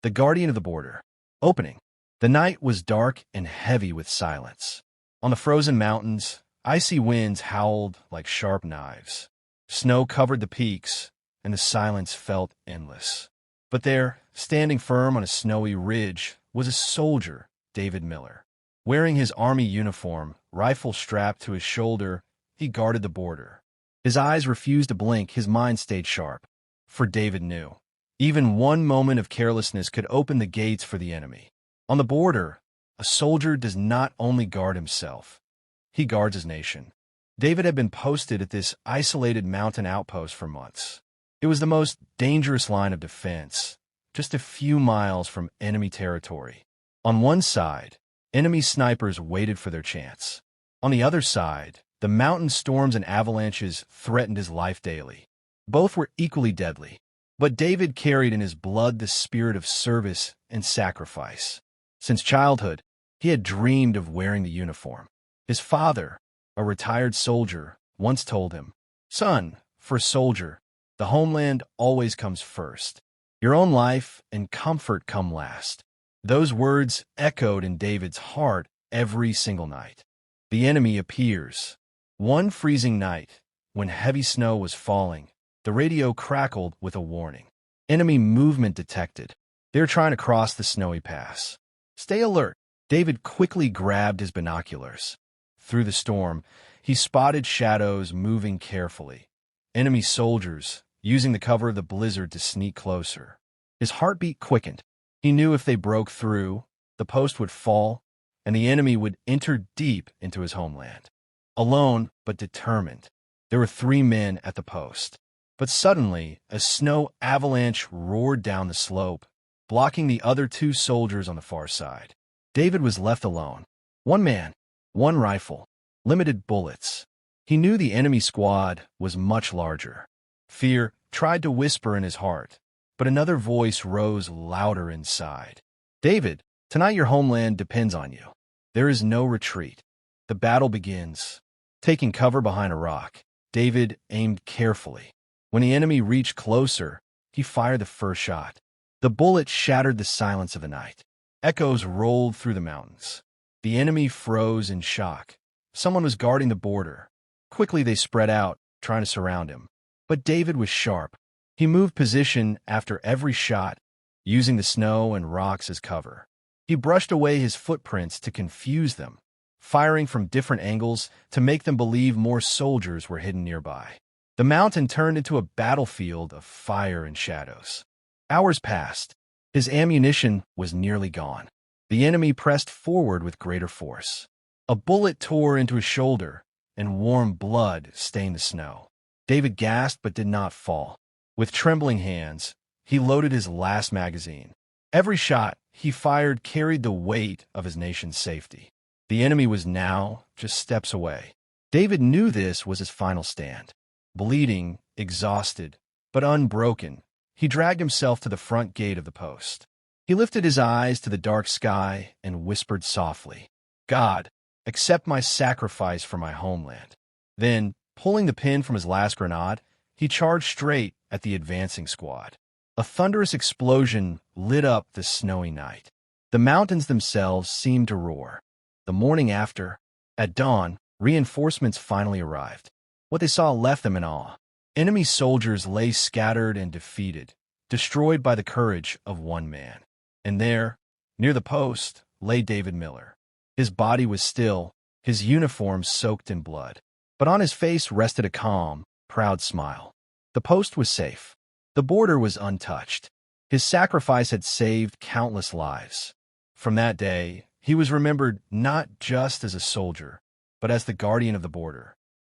The Guardian of the Border. Opening. The night was dark and heavy with silence. On the frozen mountains, icy winds howled like sharp knives. Snow covered the peaks, and the silence felt endless. But there, standing firm on a snowy ridge, was a soldier, David Miller. Wearing his army uniform, rifle strapped to his shoulder, he guarded the border. His eyes refused to blink, his mind stayed sharp. For David knew, even one moment of carelessness could open the gates for the enemy. On the border, a soldier does not only guard himself, he guards his nation. David had been posted at this isolated mountain outpost for months. It was the most dangerous line of defense, just a few miles from enemy territory. On one side, enemy snipers waited for their chance. On the other side, the mountain storms and avalanches threatened his life daily. Both were equally deadly, but David carried in his blood the spirit of service and sacrifice. Since childhood, he had dreamed of wearing the uniform. His father, a retired soldier, once told him, "Son, for a soldier, the homeland always comes first. Your own life and comfort come last." Those words echoed in David's heart every single night. The enemy appears. One freezing night, when heavy snow was falling, the radio crackled with a warning. Enemy movement detected. They're trying to cross the snowy pass. Stay alert. David quickly grabbed his binoculars. Through the storm, he spotted shadows moving carefully. Enemy soldiers, using the cover of the blizzard to sneak closer. His heartbeat quickened. He knew if they broke through, the post would fall, and the enemy would enter deep into his homeland. Alone, but determined, there were 3 men at the post. But suddenly, a snow avalanche roared down the slope, blocking the other 2 soldiers on the far side. David was left alone. 1 man, 1 rifle, limited bullets. He knew the enemy squad was much larger. Fear tried to whisper in his heart, but another voice rose louder inside. "David, tonight your homeland depends on you. There is no retreat. The battle begins." Taking cover behind a rock, David aimed carefully. When the enemy reached closer, he fired the first shot. The bullet shattered the silence of the night. Echoes rolled through the mountains. The enemy froze in shock. Someone was guarding the border. Quickly they spread out, trying to surround him. But David was sharp. He moved position after every shot, using the snow and rocks as cover. He brushed away his footprints to confuse them, firing from different angles to make them believe more soldiers were hidden nearby. The mountain turned into a battlefield of fire and shadows. Hours passed. His ammunition was nearly gone. The enemy pressed forward with greater force. A bullet tore into his shoulder, and warm blood stained the snow. David gasped but did not fall. With trembling hands, he loaded his last magazine. Every shot he fired carried the weight of his nation's safety. The enemy was now just steps away. David knew this was his final stand. Bleeding, exhausted, but unbroken, he dragged himself to the front gate of the post. He lifted his eyes to the dark sky and whispered softly, "God, accept my sacrifice for my homeland." Then, pulling the pin from his last grenade, he charged straight at the advancing squad. A thunderous explosion lit up the snowy night. The mountains themselves seemed to roar. The morning after, at dawn, reinforcements finally arrived. What they saw left them in awe. Enemy soldiers lay scattered and defeated, destroyed by the courage of 1 man. And there, near the post, lay David Miller. His body was still, his uniform soaked in blood. But on his face rested a calm, proud smile. The post was safe. The border was untouched. His sacrifice had saved countless lives. From that day, he was remembered not just as a soldier, but as the guardian of the border.